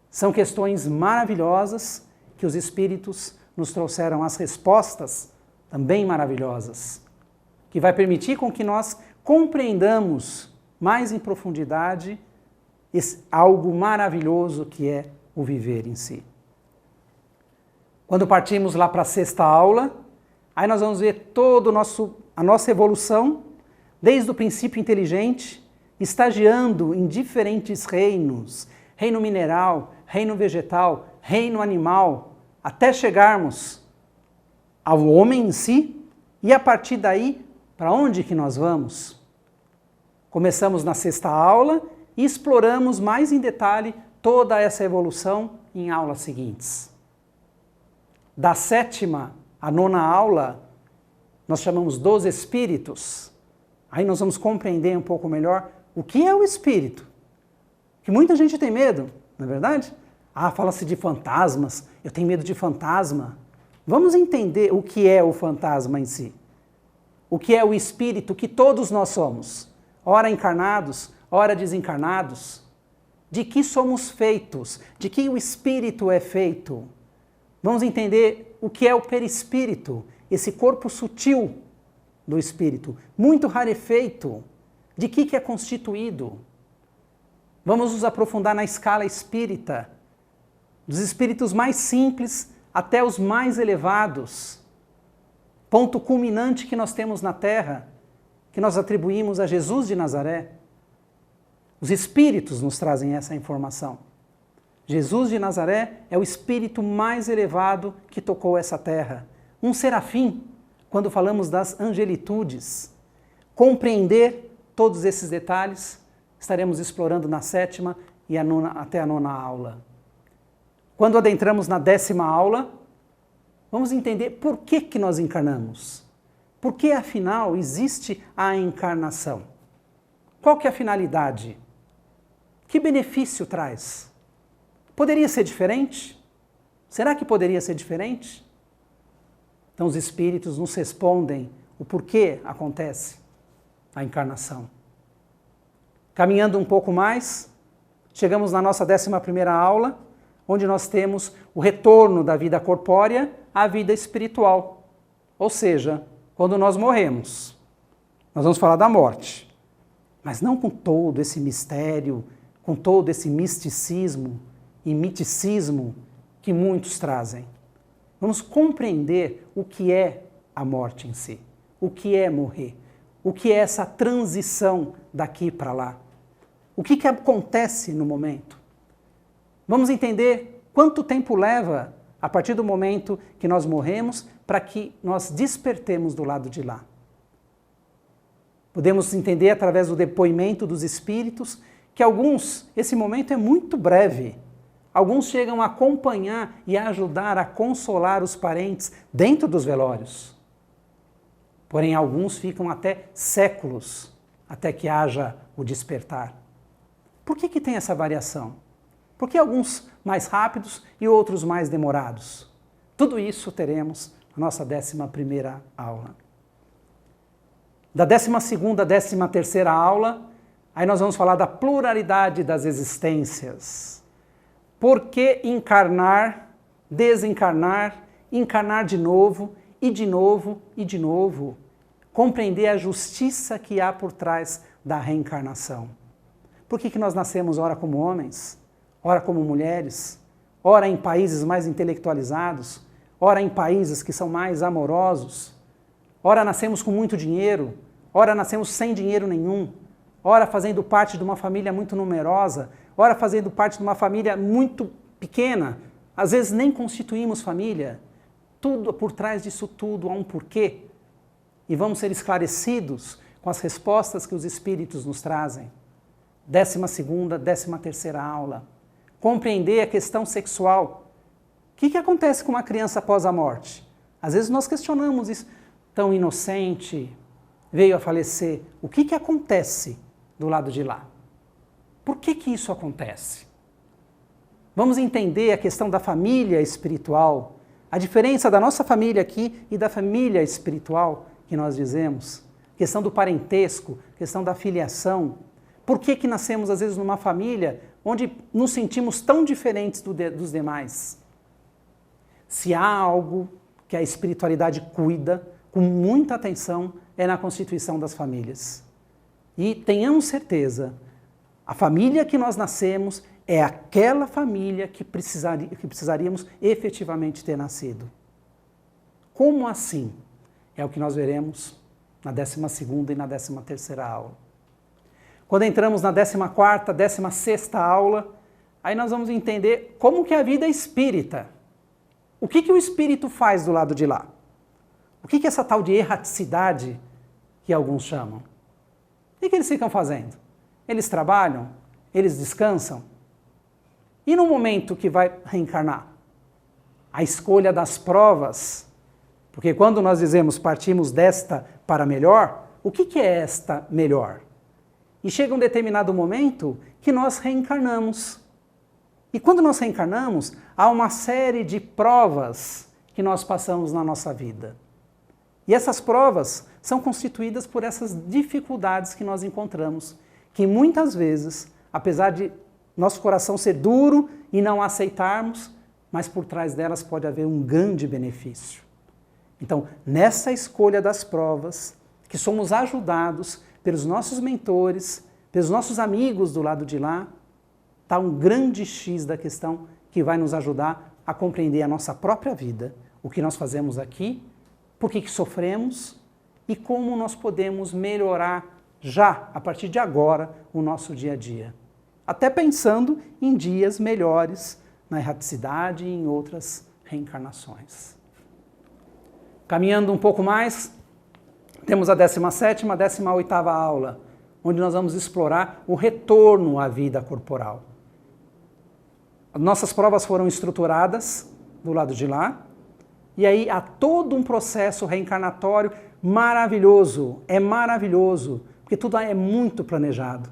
D: São questões maravilhosas que os espíritos nos trouxeram as respostas, também maravilhosas, que vai permitir com que nós compreendamos mais em profundidade algo maravilhoso que é o viver em si. Quando partimos lá para a sexta aula, aí nós vamos ver toda a nossa evolução, desde o princípio inteligente, estagiando em diferentes reinos, reino mineral, reino vegetal, reino animal, até chegarmos ao homem em si, e a partir daí, para onde que nós vamos? Começamos na sexta aula e exploramos mais em detalhe toda essa evolução em aulas seguintes. Da sétima à nona aula, nós chamamos dos espíritos. Aí nós vamos compreender um pouco melhor o que é o espírito. Que muita gente tem medo, não é verdade? Fala-se de fantasmas, eu tenho medo de fantasma. Vamos entender o que é o fantasma em si. O que é o espírito que todos nós somos. Ora encarnados, ora desencarnados. De que somos feitos, de que o espírito é feito. Vamos entender o que é o perispírito, esse corpo sutil do espírito, muito rarefeito. De que é constituído? Vamos nos aprofundar na escala espírita, dos espíritos mais simples até os mais elevados. Ponto culminante que nós temos na Terra, que nós atribuímos a Jesus de Nazaré. Os espíritos nos trazem essa informação. Jesus de Nazaré é o espírito mais elevado que tocou essa terra. Um serafim, quando falamos das angelitudes. Compreender todos esses detalhes, estaremos explorando na sétima e até a nona aula. Quando adentramos na décima aula, vamos entender por que nós encarnamos. Por que, afinal, existe a encarnação? Qual que é a finalidade? Que benefício traz? Poderia ser diferente? Será que poderia ser diferente? Então os espíritos nos respondem o porquê acontece a encarnação. Caminhando um pouco mais, chegamos na nossa 11ª aula, onde nós temos o retorno da vida corpórea à vida espiritual. Ou seja, quando nós morremos, nós vamos falar da morte, mas não com todo esse mistério, com todo esse misticismo e miticismo que muitos trazem. Vamos compreender o que é a morte em si, o que é morrer, o que é essa transição daqui para lá, o que acontece no momento. Vamos entender quanto tempo leva a partir do momento que nós morremos para que nós despertemos do lado de lá. Podemos entender através do depoimento dos espíritos que esse momento é muito breve. Alguns chegam a acompanhar e a ajudar a consolar os parentes dentro dos velórios. Porém, alguns ficam até séculos até que haja o despertar. Por que tem essa variação? Por que alguns mais rápidos e outros mais demorados? Tudo isso teremos na nossa 11ª aula. Da 12ª à 13ª aula, aí nós vamos falar da pluralidade das existências. Por que encarnar, desencarnar, encarnar de novo e de novo e de novo? Compreender a justiça que há por trás da reencarnação. Por que nós nascemos ora como homens, ora como mulheres, ora em países mais intelectualizados, ora em países que são mais amorosos, ora nascemos com muito dinheiro, ora nascemos sem dinheiro nenhum, ora fazendo parte de uma família muito numerosa, ora fazendo parte de uma família muito pequena, às vezes nem constituímos família. Tudo por trás disso tudo há um porquê. E vamos ser esclarecidos com as respostas que os Espíritos nos trazem. 12ª, 13ª aula. Compreender a questão sexual. O que acontece com uma criança após a morte? Às vezes nós questionamos isso. Tão inocente, veio a falecer. O que acontece do lado de lá? Por que isso acontece? Vamos entender a questão da família espiritual, a diferença da nossa família aqui e da família espiritual que nós dizemos, questão do parentesco, questão da filiação. Por que nascemos às vezes numa família onde nos sentimos tão diferentes dos demais? Se há algo que a espiritualidade cuida com muita atenção, é na constituição das famílias. E tenhamos certeza, a família que nós nascemos é aquela família que precisaríamos efetivamente ter nascido. Como assim? É o que nós veremos na 12ª e na 13ª aula. Quando entramos na 14ª, 16ª aula, aí nós vamos entender como que é a vida espírita. O que o espírito faz do lado de lá? O que é essa tal de erraticidade que alguns chamam? O que eles ficam fazendo? Eles trabalham? Eles descansam? E no momento que vai reencarnar? A escolha das provas. Porque quando nós dizemos partimos desta para melhor, o que é esta melhor? E chega um determinado momento que nós reencarnamos. E quando nós reencarnamos, há uma série de provas que nós passamos na nossa vida. E essas provas são constituídas por essas dificuldades que nós encontramos, que muitas vezes, apesar de nosso coração ser duro e não aceitarmos, mas por trás delas pode haver um grande benefício. Então, nessa escolha das provas, que somos ajudados pelos nossos mentores, pelos nossos amigos do lado de lá, está um grande X da questão que vai nos ajudar a compreender a nossa própria vida, o que nós fazemos aqui, por que sofremos e como nós podemos melhorar já, a partir de agora, o nosso dia a dia. Até pensando em dias melhores na erraticidade e em outras reencarnações. Caminhando um pouco mais, temos a 17ª, 18ª aula, onde nós vamos explorar o retorno à vida corporal. Nossas provas foram estruturadas do lado de lá, e aí há todo um processo reencarnatório maravilhoso, é maravilhoso, porque tudo é muito planejado.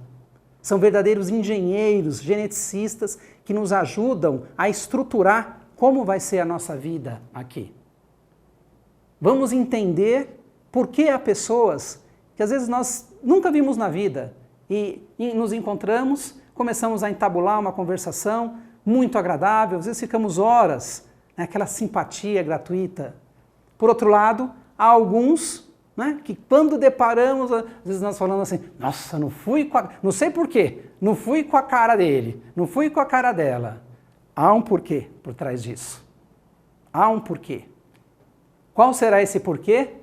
D: São verdadeiros engenheiros, geneticistas, que nos ajudam a estruturar como vai ser a nossa vida aqui. Vamos entender por que há pessoas que às vezes nós nunca vimos na vida e nos encontramos, começamos a entabular uma conversação muito agradável, às vezes ficamos horas, né, aquela simpatia gratuita. Por outro lado, há alguns, né, que quando deparamos, às vezes nós falamos assim, nossa, não sei porquê, não fui com a cara dele, não fui com a cara dela. Há um porquê por trás disso. Há um porquê. Qual será esse porquê?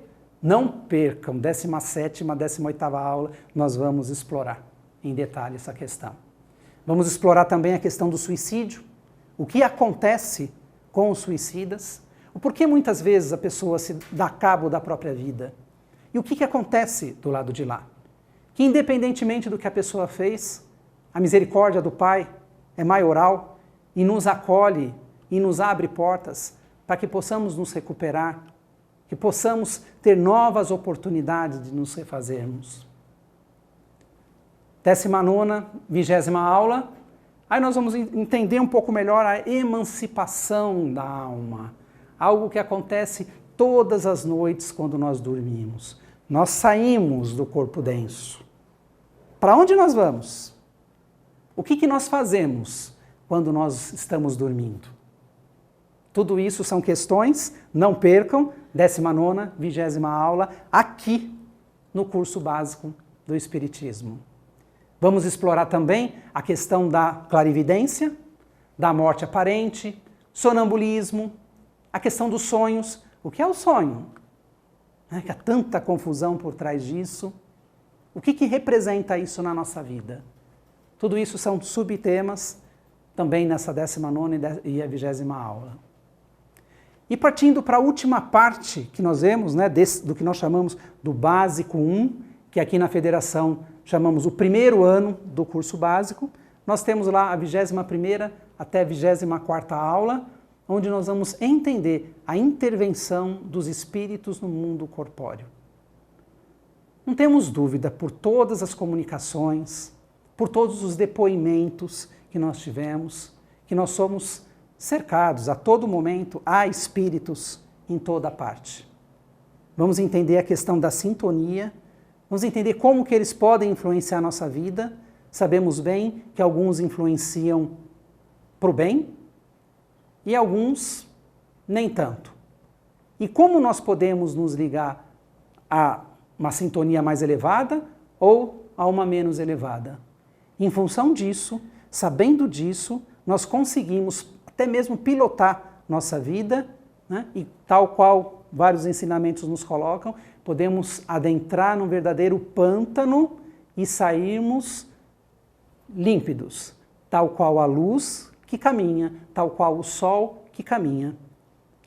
D: Não percam, 17ª, 18ª aula, nós vamos explorar em detalhe essa questão. Vamos explorar também a questão do suicídio, o que acontece com os suicidas, o porquê muitas vezes a pessoa se dá cabo da própria vida. E o que acontece do lado de lá? Que independentemente do que a pessoa fez, a misericórdia do Pai é maioral e nos acolhe e nos abre portas para que possamos nos recuperar, que possamos ter novas oportunidades de nos refazermos. 19ª, 20ª aula, aí nós vamos entender um pouco melhor a emancipação da alma, algo que acontece todas as noites quando nós dormimos. Nós saímos do corpo denso. Para onde nós vamos? O que nós fazemos quando nós estamos dormindo? Tudo isso são questões, não percam, 19ª, 20ª aula, aqui no curso básico do Espiritismo. Vamos explorar também a questão da clarividência, da morte aparente, sonambulismo, a questão dos sonhos. O que é o sonho? Que há tanta confusão por trás disso. O que representa isso na nossa vida? Tudo isso são subtemas também nessa 19ª e a 20ª aula. E partindo para a última parte que nós vemos, né, do que nós chamamos do Básico 1, que aqui na Federação chamamos o primeiro ano do curso básico, nós temos lá a 21ª até a 24ª aula, onde nós vamos entender a intervenção dos espíritos no mundo corpóreo. Não temos dúvida, por todas as comunicações, por todos os depoimentos que nós tivemos, que nós somos cercados a todo momento, há espíritos em toda parte. Vamos entender a questão da sintonia, vamos entender como que eles podem influenciar a nossa vida. Sabemos bem que alguns influenciam para o bem e alguns nem tanto. E como nós podemos nos ligar a uma sintonia mais elevada ou a uma menos elevada? Em função disso, sabendo disso, nós conseguimos até mesmo pilotar nossa vida, né? E tal qual vários ensinamentos nos colocam, podemos adentrar num verdadeiro pântano e sairmos límpidos, tal qual a luz que caminha, tal qual o sol que caminha.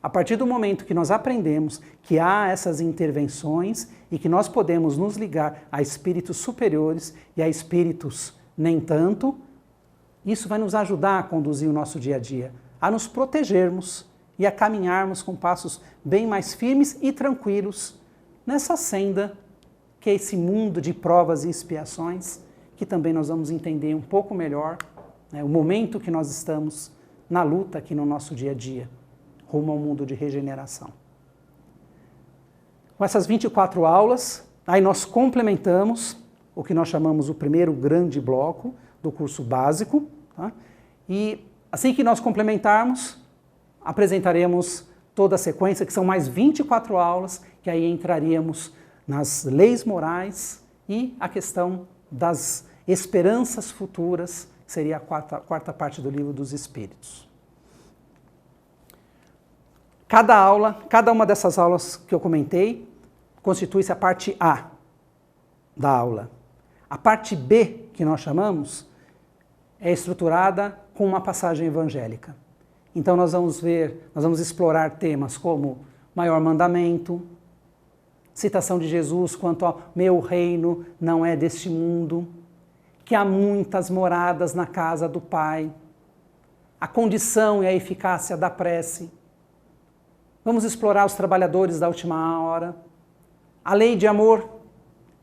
D: A partir do momento que nós aprendemos que há essas intervenções e que nós podemos nos ligar a espíritos superiores e a espíritos nem tanto, isso vai nos ajudar a conduzir o nosso dia a dia, a nos protegermos e a caminharmos com passos bem mais firmes e tranquilos nessa senda que é esse mundo de provas e expiações, que também nós vamos entender um pouco melhor, né, o momento que nós estamos na luta aqui no nosso dia a dia, rumo ao mundo de regeneração. Com essas 24 aulas, aí nós complementamos o que nós chamamos o primeiro grande bloco do curso básico, tá? E assim que nós complementarmos, apresentaremos toda a sequência, que são mais 24 aulas, que aí entraríamos nas leis morais e a questão das esperanças futuras, que seria a quarta parte do Livro dos Espíritos. Cada aula, cada uma dessas aulas que eu comentei, constitui-se a parte A da aula. A parte B, que nós chamamos, é estruturada com uma passagem evangélica. Então nós vamos explorar temas como maior mandamento, citação de Jesus quanto ao meu reino não é deste mundo, que há muitas moradas na casa do Pai, a condição e a eficácia da prece. Vamos explorar os trabalhadores da última hora, a lei de amor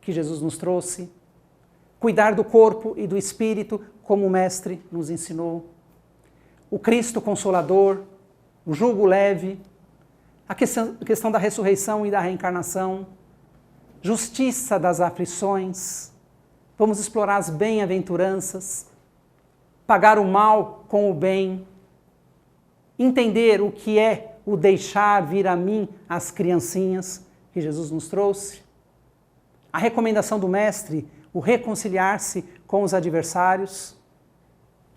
D: que Jesus nos trouxe, cuidar do corpo e do espírito como o Mestre nos ensinou, o Cristo Consolador, o jugo leve, a questão da ressurreição e da reencarnação, justiça das aflições, vamos explorar as bem-aventuranças, pagar o mal com o bem, entender o que é o deixar vir a mim as criancinhas que Jesus nos trouxe, a recomendação do Mestre, o reconciliar-se com os adversários.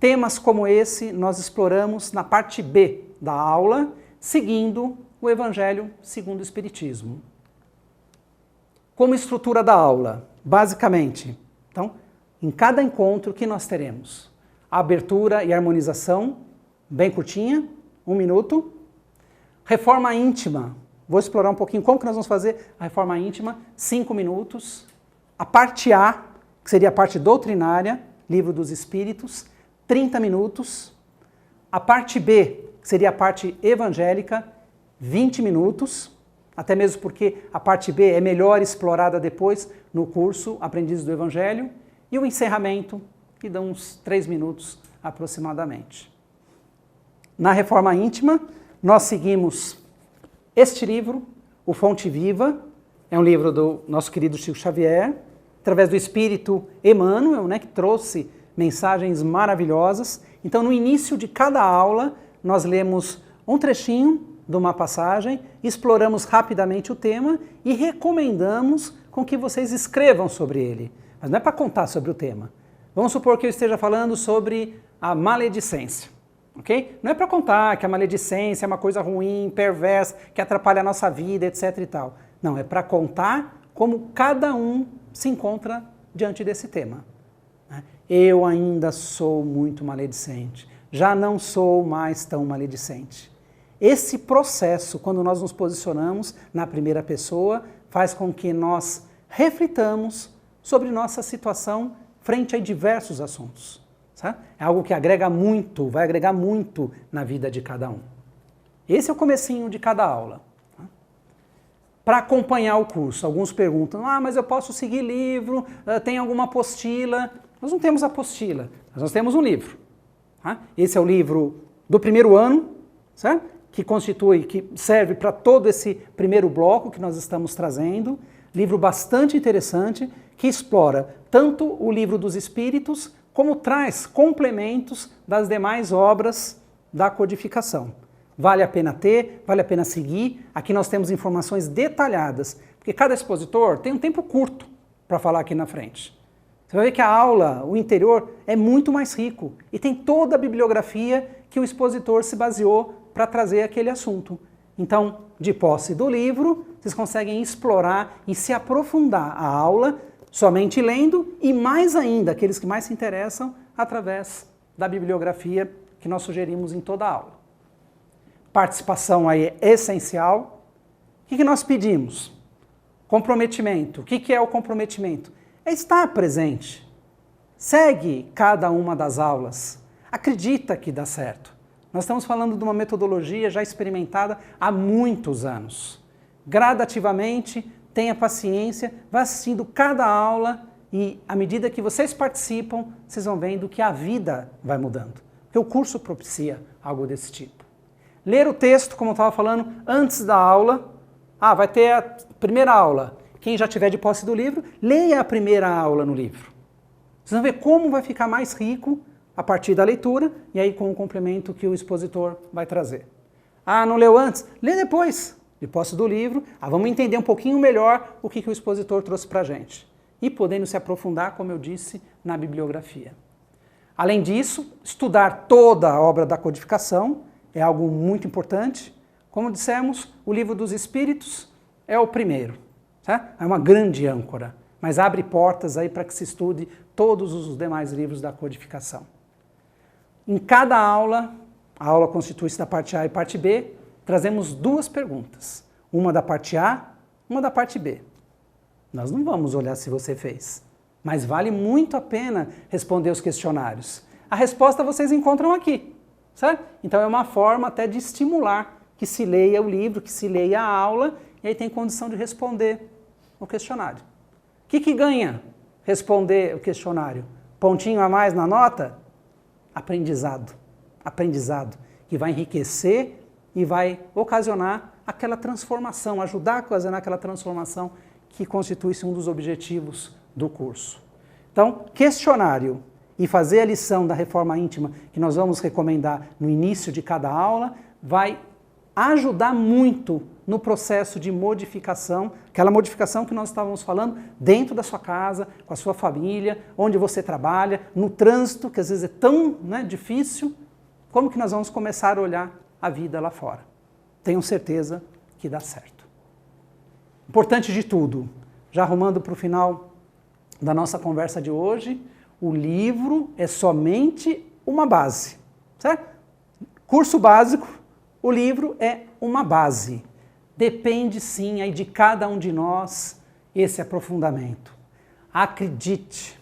D: Temas como esse nós exploramos na parte B da aula, seguindo o Evangelho segundo o Espiritismo. Como estrutura da aula, basicamente, então, em cada encontro que nós teremos, a abertura e harmonização, bem curtinha, 1 minuto. Reforma íntima, vou explorar um pouquinho como que nós vamos fazer a reforma íntima, 5 minutos. A parte A, que seria a parte doutrinária, Livro dos Espíritos, 30 minutos. A parte B, que seria a parte evangélica, 20 minutos, até mesmo porque a parte B é melhor explorada depois no curso Aprendizes do Evangelho, e o encerramento, que dá uns 3 minutos aproximadamente. Na reforma íntima, nós seguimos este livro, O Fonte Viva, é um livro do nosso querido Chico Xavier, através do Espírito Emmanuel, né, que trouxe mensagens maravilhosas, Então, no início de cada aula, nós lemos um trechinho de uma passagem, exploramos rapidamente o tema e recomendamos com que vocês escrevam sobre ele. Mas não é para contar sobre o tema. Vamos supor que eu esteja falando sobre a maledicência, ok? Não é para contar que a maledicência é uma coisa ruim, perversa, que atrapalha a nossa vida, etc e tal. Não, é para contar como cada um se encontra diante desse tema. Eu ainda sou muito maledicente, já não sou mais tão maledicente. Esse processo, quando nós nos posicionamos na primeira pessoa, faz com que nós reflitamos sobre nossa situação frente a diversos assuntos. Sabe? É algo que agrega muito, vai agregar muito na vida de cada um. Esse é o comecinho de cada aula. Para acompanhar o curso, alguns perguntam, mas eu posso seguir livro, tem alguma apostila? Nós não temos apostila, mas nós temos um livro. Esse é o livro do primeiro ano, certo? Que serve para todo esse primeiro bloco que nós estamos trazendo. Livro bastante interessante, que explora tanto o livro dos Espíritos, como traz complementos das demais obras da codificação. Vale a pena ter, vale a pena seguir. Aqui nós temos informações detalhadas, porque cada expositor tem um tempo curto para falar aqui na frente. Você vai ver que a aula, o interior, é muito mais rico e tem toda a bibliografia que o expositor se baseou para trazer aquele assunto. Então, de posse do livro, vocês conseguem explorar e se aprofundar a aula somente lendo e mais ainda, aqueles que mais se interessam, através da bibliografia que nós sugerimos em toda a aula. Participação aí é essencial. O que nós pedimos? Comprometimento. O que é o comprometimento? É estar presente. Segue cada uma das aulas. Acredita que dá certo. Nós estamos falando de uma metodologia já experimentada há muitos anos. Gradativamente, tenha paciência, vá assistindo cada aula e, à medida que vocês participam, vocês vão vendo que a vida vai mudando. Porque o curso propicia algo desse tipo. Ler o texto, como eu estava falando, antes da aula. Vai ter a primeira aula. Quem já tiver de posse do livro, leia a primeira aula no livro. Vocês vão ver como vai ficar mais rico a partir da leitura e aí com o complemento que o expositor vai trazer. Não leu antes? Lê depois, de posse do livro. Vamos entender um pouquinho melhor o que o expositor trouxe para a gente. E podendo se aprofundar, como eu disse, na bibliografia. Além disso, estudar toda a obra da codificação é algo muito importante. Como dissemos, o Livro dos Espíritos é o primeiro. Certo? É uma grande âncora, mas abre portas aí para que se estude todos os demais livros da codificação. Em cada aula, a aula constitui-se da parte A e parte B, trazemos duas perguntas. Uma da parte A, uma da parte B. Nós não vamos olhar se você fez, mas vale muito a pena responder os questionários. A resposta vocês encontram aqui, certo? Então é uma forma até de estimular que se leia o livro, que se leia a aula, e aí tem condição de responder o questionário. O que ganha responder o questionário? Pontinho a mais na nota? Aprendizado. Aprendizado que vai enriquecer e vai ocasionar aquela transformação, ajudar a ocasionar aquela transformação que constitui-se um dos objetivos do curso. Então, questionário e fazer a lição da reforma íntima, que nós vamos recomendar no início de cada aula, vai ajudar muito no processo de modificação, aquela modificação que nós estávamos falando dentro da sua casa, com a sua família, onde você trabalha, no trânsito, que às vezes é tão difícil. Como que nós vamos começar a olhar a vida lá fora? Tenho certeza que dá certo. Importante de tudo, já arrumando para o final da nossa conversa de hoje, o livro é somente uma base, certo? Curso básico, o livro é uma base. Depende sim aí de cada um de nós esse aprofundamento. Acredite,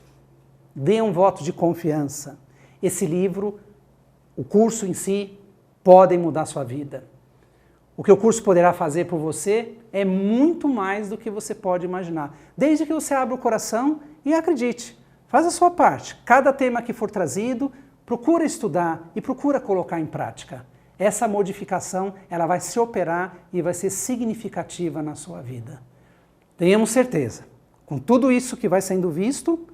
D: dê um voto de confiança. Esse livro, o curso em si, podem mudar a sua vida. O que o curso poderá fazer por você é muito mais do que você pode imaginar. Desde que você abra o coração e acredite, faz a sua parte. Cada tema que for trazido, procura estudar e procura colocar em prática. Essa modificação, ela vai se operar e vai ser significativa na sua vida. Tenhamos certeza, com tudo isso que vai sendo visto,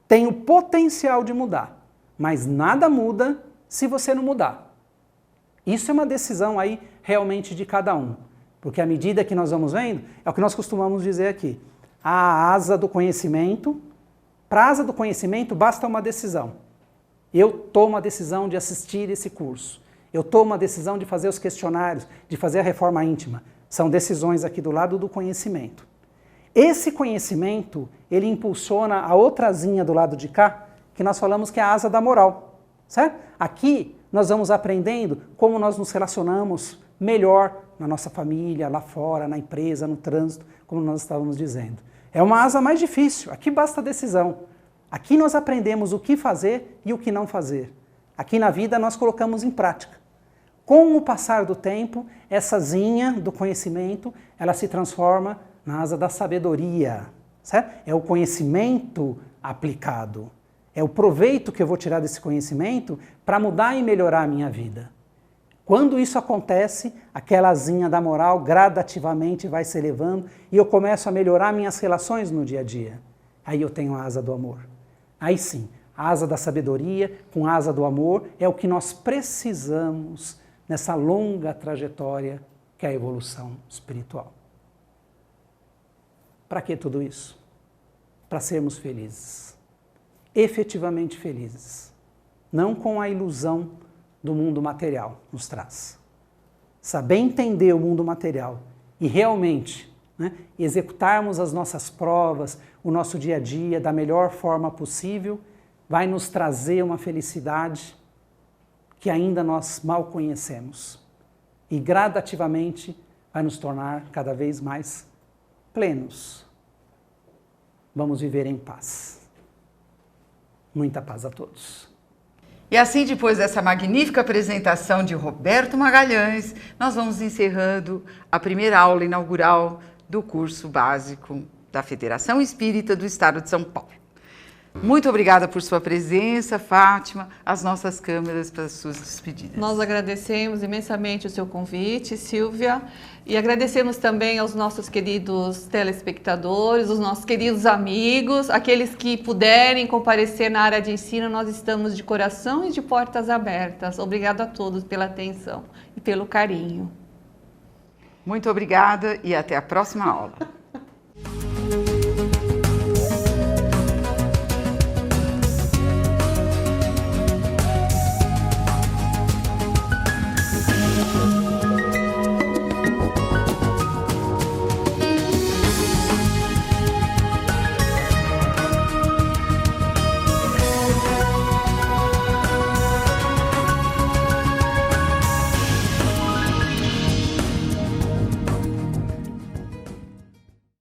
D: tem o potencial de mudar, mas nada muda se você não mudar. Isso é uma decisão aí realmente de cada um, porque à medida que nós vamos vendo, é o que nós costumamos dizer aqui, a asa do conhecimento, para a asa do conhecimento basta uma decisão. Eu tomo a decisão de assistir esse curso, eu tomo a decisão de fazer os questionários, de fazer a reforma íntima, são decisões aqui do lado do conhecimento. Esse conhecimento, ele impulsiona a outra asinha do lado de cá, que nós falamos que é a asa da moral, certo? Aqui nós vamos aprendendo como nós nos relacionamos melhor na nossa família, lá fora, na empresa, no trânsito, como nós estávamos dizendo. É uma asa mais difícil, aqui basta decisão. Aqui nós aprendemos o que fazer e o que não fazer. Aqui na vida nós colocamos em prática. Com o passar do tempo, essa asinha do conhecimento, ela se transforma na asa da sabedoria, certo? É o conhecimento aplicado. É o proveito que eu vou tirar desse conhecimento para mudar e melhorar a minha vida. Quando isso acontece, aquela asinha da moral gradativamente vai se elevando e eu começo a melhorar minhas relações no dia a dia. Aí eu tenho a asa do amor. Aí sim, a asa da sabedoria com a asa do amor é o que nós precisamos nessa longa trajetória que é a evolução espiritual. Para que tudo isso? Para sermos felizes. Efetivamente felizes. Não com a ilusão do mundo material nos traz. Saber entender o mundo material e realmente executarmos as nossas provas, o nosso dia a dia da melhor forma possível, vai nos trazer uma felicidade que ainda nós mal conhecemos. E gradativamente vai nos tornar cada vez mais plenos. Vamos viver em paz. Muita paz a todos.
A: E assim, depois dessa magnífica apresentação de Roberto Magalhães, nós vamos encerrando a primeira aula inaugural do curso básico da Federação Espírita do Estado de São Paulo. Muito obrigada por sua presença, Fátima, as nossas câmeras para as suas despedidas.
B: Nós agradecemos imensamente o seu convite, Silvia, e agradecemos também aos nossos queridos telespectadores, os nossos queridos amigos, aqueles que puderem comparecer na área de ensino, nós estamos de coração e de portas abertas. Obrigado a todos pela atenção e pelo carinho.
A: Muito obrigada e até a próxima aula.